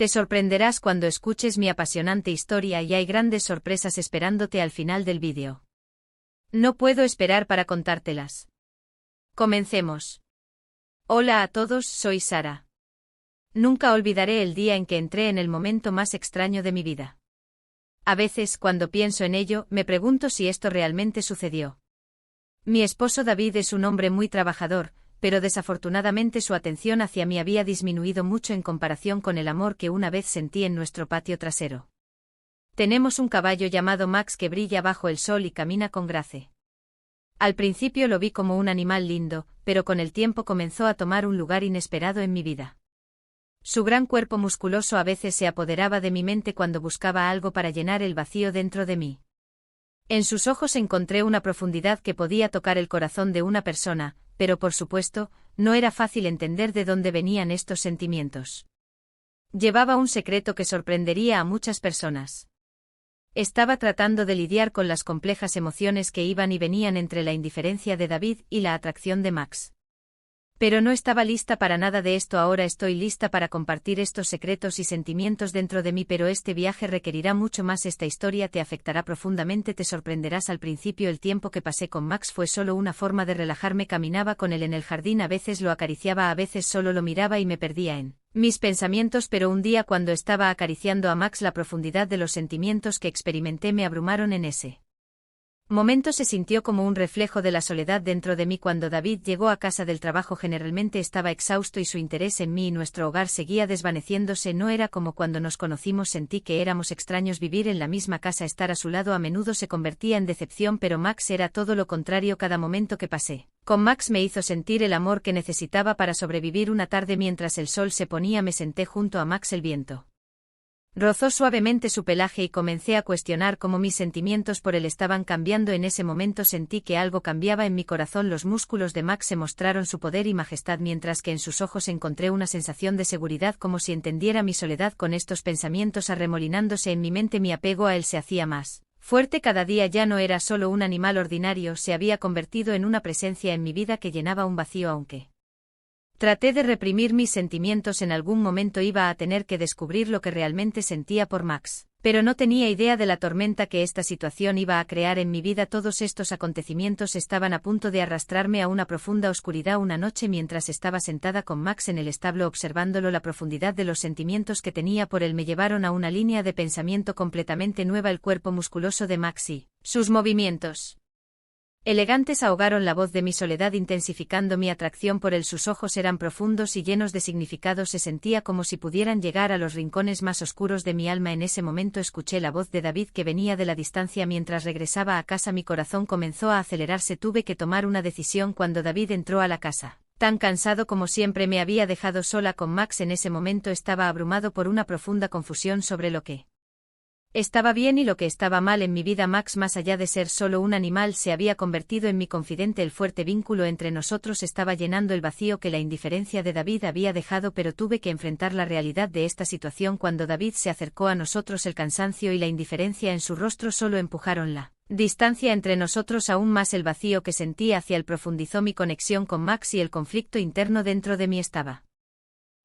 Te sorprenderás cuando escuches mi apasionante historia y hay grandes sorpresas esperándote al final del vídeo. No puedo esperar para contártelas. Comencemos. Hola a todos, soy Sara. Nunca olvidaré el día en que entré en el momento más extraño de mi vida. A veces, cuando pienso en ello, me pregunto si esto realmente sucedió. Mi esposo David es un hombre muy trabajador, pero desafortunadamente su atención hacia mí había disminuido mucho en comparación con el amor que una vez sentí en nuestro patio trasero. Tenemos un caballo llamado Max que brilla bajo el sol y camina con gracia. Al principio lo vi como un animal lindo, pero con el tiempo comenzó a tomar un lugar inesperado en mi vida. Su gran cuerpo musculoso a veces se apoderaba de mi mente cuando buscaba algo para llenar el vacío dentro de mí. En sus ojos encontré una profundidad que podía tocar el corazón de una persona, pero por supuesto, no era fácil entender de dónde venían estos sentimientos. Llevaba un secreto que sorprendería a muchas personas. Estaba tratando de lidiar con las complejas emociones que iban y venían entre la indiferencia de David y la atracción de Max. Pero no estaba lista para nada de esto. Ahora estoy lista para compartir estos secretos y sentimientos dentro de mí, pero este viaje requerirá mucho más. Esta historia te afectará profundamente, te sorprenderás. Al principio el tiempo que pasé con Max fue solo una forma de relajarme. Caminaba con él en el jardín, a veces lo acariciaba, a veces solo lo miraba y me perdía en mis pensamientos, pero un día cuando estaba acariciando a Max, la profundidad de los sentimientos que experimenté me abrumaron. En ese momento se sintió como un reflejo de la soledad dentro de mí. Cuando David llegó a casa del trabajo generalmente estaba exhausto y su interés en mí y nuestro hogar seguía desvaneciéndose. No era como cuando nos conocimos, sentí que éramos extraños. Vivir en la misma casa, estar a su lado a menudo se convertía en decepción, pero Max era todo lo contrario. Cada momento que pasé con Max me hizo sentir el amor que necesitaba para sobrevivir. Una tarde mientras el sol se ponía me senté junto a Max. El viento rozó suavemente su pelaje y comencé a cuestionar cómo mis sentimientos por él estaban cambiando. En ese momento sentí que algo cambiaba en mi corazón. Los músculos de Max se mostraron su poder y majestad, mientras que en sus ojos encontré una sensación de seguridad, como si entendiera mi soledad. Con estos pensamientos arremolinándose en mi mente, mi apego a él se hacía más fuerte cada día. Ya no era solo un animal ordinario, se había convertido en una presencia en mi vida que llenaba un vacío. Aunque traté de reprimir mis sentimientos, en algún momento iba a tener que descubrir lo que realmente sentía por Max. Pero no tenía idea de la tormenta que esta situación iba a crear en mi vida. Todos estos acontecimientos estaban a punto de arrastrarme a una profunda oscuridad. Una noche, mientras estaba sentada con Max en el establo observándolo, la profundidad de los sentimientos que tenía por él me llevaron a una línea de pensamiento completamente nueva. El cuerpo musculoso de Max y sus movimientos elegantes ahogaron la voz de mi soledad, intensificando mi atracción por él. Sus ojos eran profundos y llenos de significado, se sentía como si pudieran llegar a los rincones más oscuros de mi alma. En ese momento escuché la voz de David que venía de la distancia. Mientras regresaba a casa mi corazón comenzó a acelerarse. Tuve que tomar una decisión cuando David entró a la casa. Tan cansado como siempre, me había dejado sola con Max. En ese momento estaba abrumado por una profunda confusión sobre lo que estaba bien y lo que estaba mal en mi vida. Max, más allá de ser solo un animal, se había convertido en mi confidente. El fuerte vínculo entre nosotros estaba llenando el vacío que la indiferencia de David había dejado, pero tuve que enfrentar la realidad de esta situación. Cuando David se acercó a nosotros, el cansancio y la indiferencia en su rostro solo empujaron la distancia entre nosotros aún más. El vacío que sentí hacia él profundizó mi conexión con Max y el conflicto interno dentro de mí estaba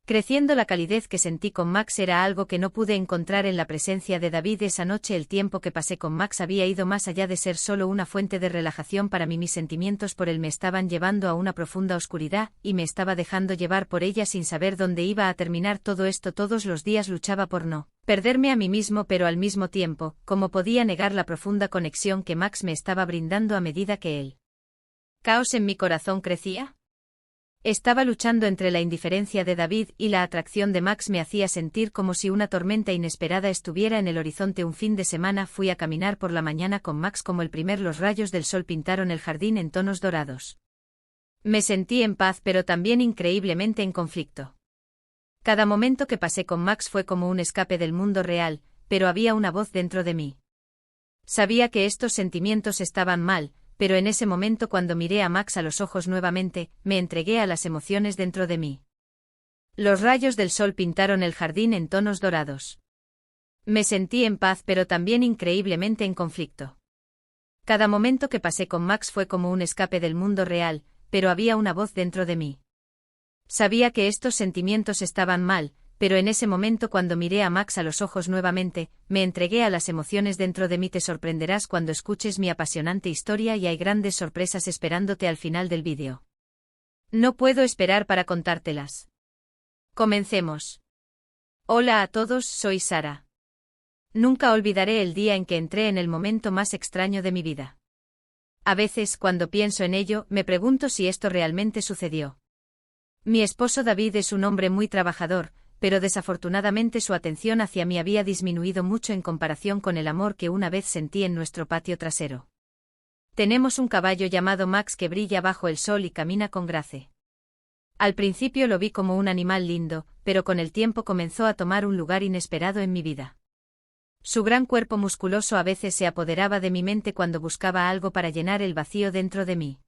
creciendo. La calidez que sentí con Max era algo que no pude encontrar en la presencia de David. Esa noche el tiempo que pasé con Max había ido más allá de ser solo una fuente de relajación para mí. Mis sentimientos por él me estaban llevando a una profunda oscuridad, y me estaba dejando llevar por ella sin saber dónde iba a terminar todo esto. Todos los días luchaba por no perderme a mí mismo, pero al mismo tiempo, ¿cómo podía negar la profunda conexión que Max me estaba brindando a medida que el caos en mi corazón crecía? Estaba luchando entre la indiferencia de David y la atracción de Max. Me hacía sentir como si una tormenta inesperada estuviera en el horizonte. Un fin de semana fui a caminar por la mañana con Max. Como el primer, los rayos del sol pintaron el jardín en tonos dorados. Me sentí en paz, pero también increíblemente en conflicto. Cada momento que pasé con Max fue como un escape del mundo real, pero había una voz dentro de mí. Sabía que estos sentimientos estaban mal, pero en ese momento, cuando miré a Max a los ojos nuevamente, me entregué a las emociones dentro de mí. Los rayos del sol pintaron el jardín en tonos dorados. Me sentí en paz, pero también increíblemente en conflicto. Cada momento que pasé con Max fue como un escape del mundo real, pero había una voz dentro de mí. Sabía que estos sentimientos estaban mal, pero en ese momento cuando miré a Max a los ojos nuevamente, me entregué a las emociones dentro de mí. Te sorprenderás cuando escuches mi apasionante historia y hay grandes sorpresas esperándote al final del vídeo. No puedo esperar para contártelas. Comencemos. Hola a todos, soy Sara. Nunca olvidaré el día en que entré en el momento más extraño de mi vida. A veces, cuando pienso en ello, me pregunto si esto realmente sucedió. Mi esposo David es un hombre muy trabajador, pero desafortunadamente su atención hacia mí había disminuido mucho en comparación con el amor que una vez sentí en nuestro patio trasero. Tenemos un caballo llamado Max que brilla bajo el sol y camina con gracia. Al principio lo vi como un animal lindo, pero con el tiempo comenzó a tomar un lugar inesperado en mi vida. Su gran cuerpo musculoso a veces se apoderaba de mi mente cuando buscaba algo para llenar el vacío dentro de mí.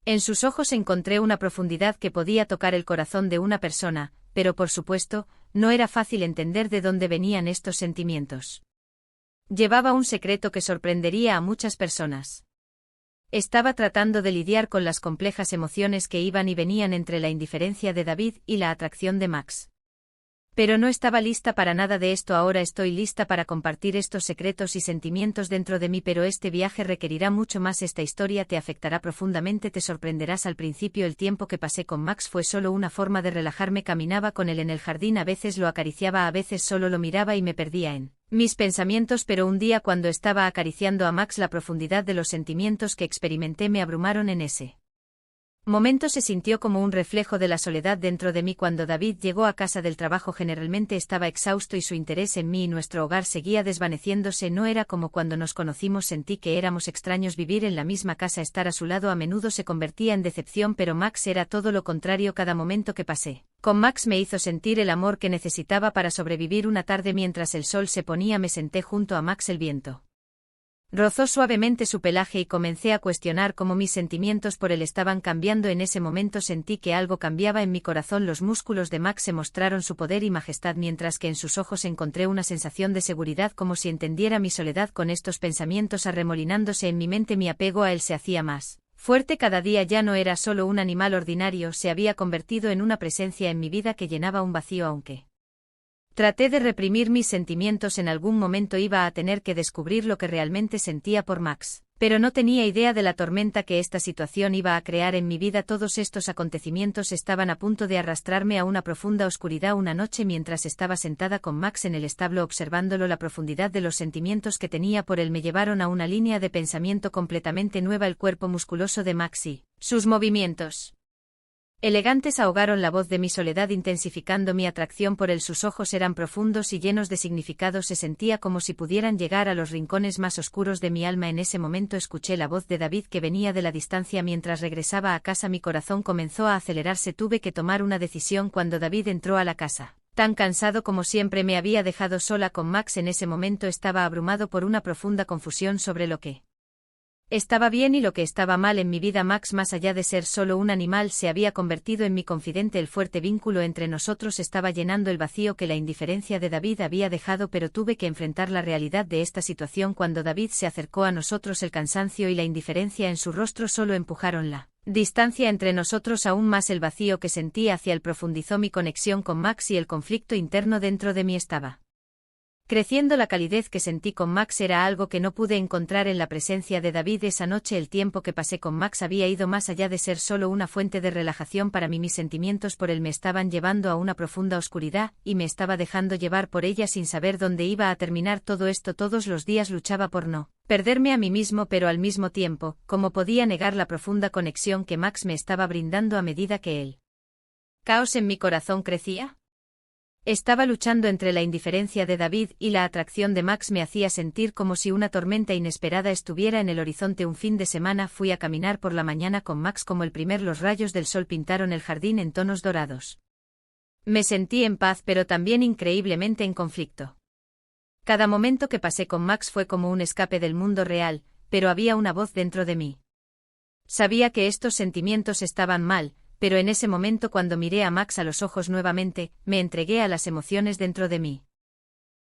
En sus ojos encontré una profundidad que podía tocar el corazón de una persona, pero por supuesto, no era fácil entender de dónde venían estos sentimientos. Llevaba un secreto que sorprendería a muchas personas. Estaba tratando de lidiar con las complejas emociones que iban y venían entre la indiferencia de David y la atracción de Max. Pero no estaba lista para nada de esto. Ahora estoy lista para compartir estos secretos y sentimientos dentro de mí, pero este viaje requerirá mucho más. Esta historia te afectará profundamente, te sorprenderás. Al principio el tiempo que pasé con Max fue solo una forma de relajarme. Caminaba con él en el jardín, a veces lo acariciaba, a veces solo lo miraba y me perdía en mis pensamientos, pero un día cuando estaba acariciando a Max, la profundidad de los sentimientos que experimenté me abrumaron. En ese momento se sintió como un reflejo de la soledad dentro de mí. Cuando David llegó a casa del trabajo generalmente estaba exhausto y su interés en mí y nuestro hogar seguía desvaneciéndose. No era como cuando nos conocimos, sentí que éramos extraños. Vivir en la misma casa, estar a su lado a menudo se convertía en decepción, pero Max era todo lo contrario. Cada momento que pasé con Max me hizo sentir el amor que necesitaba para sobrevivir. Una tarde mientras el sol se ponía me senté junto a Max. El viento rozó suavemente su pelaje y comencé a cuestionar cómo mis sentimientos por él estaban cambiando. En ese momento sentí que algo cambiaba en mi corazón. Los músculos de Max se mostraron su poder y majestad, mientras que en sus ojos encontré una sensación de seguridad, como si entendiera mi soledad. Con estos pensamientos arremolinándose en mi mente, mi apego a él se hacía más fuerte cada día. Ya no era solo un animal ordinario, se había convertido en una presencia en mi vida que llenaba un vacío. Aunque traté de reprimir mis sentimientos, en algún momento iba a tener que descubrir lo que realmente sentía por Max. Pero no tenía idea de la tormenta que esta situación iba a crear en mi vida. Todos estos acontecimientos estaban a punto de arrastrarme a una profunda oscuridad. Una noche, mientras estaba sentada con Max en el establo observándolo, la profundidad de los sentimientos que tenía por él me llevaron a una línea de pensamiento completamente nueva. El cuerpo musculoso de Max y sus movimientos elegantes ahogaron la voz de mi soledad, intensificando mi atracción por él. Sus ojos eran profundos y llenos de significado, se sentía como si pudieran llegar a los rincones más oscuros de mi alma. En ese momento escuché la voz de David que venía de la distancia. Mientras regresaba a casa mi corazón comenzó a acelerarse. Tuve que tomar una decisión cuando David entró a la casa. Tan cansado como siempre, me había dejado sola con Max. En ese momento estaba abrumado por una profunda confusión sobre lo que estaba bien y lo que estaba mal en mi vida. Max, más allá de ser solo un animal, se había convertido en mi confidente. El fuerte vínculo entre nosotros estaba llenando el vacío que la indiferencia de David había dejado, pero tuve que enfrentar la realidad de esta situación. Cuando David se acercó a nosotros, el cansancio y la indiferencia en su rostro solo empujaron la distancia entre nosotros aún más. El vacío que sentí hacia él profundizó mi conexión con Max y el conflicto interno dentro de mí estaba creciendo. La calidez que sentí con Max era algo que no pude encontrar en la presencia de David. Esa noche el tiempo que pasé con Max había ido más allá de ser solo una fuente de relajación para mí. Mis sentimientos por él me estaban llevando a una profunda oscuridad, y me estaba dejando llevar por ella sin saber dónde iba a terminar todo esto. Todos los días luchaba por no perderme a mí mismo, pero al mismo tiempo, ¿cómo podía negar la profunda conexión que Max me estaba brindando a medida que el caos en mi corazón crecía? Estaba luchando entre la indiferencia de David y la atracción de Max. Me hacía sentir como si una tormenta inesperada estuviera en el horizonte. Un fin de semana fui a caminar por la mañana con Max. Como el primer, los rayos del sol pintaron el jardín en tonos dorados. Me sentí en paz, pero también increíblemente en conflicto. Cada momento que pasé con Max fue como un escape del mundo real, pero había una voz dentro de mí. Sabía que estos sentimientos estaban mal, pero en ese momento, cuando miré a Max a los ojos nuevamente, me entregué a las emociones dentro de mí.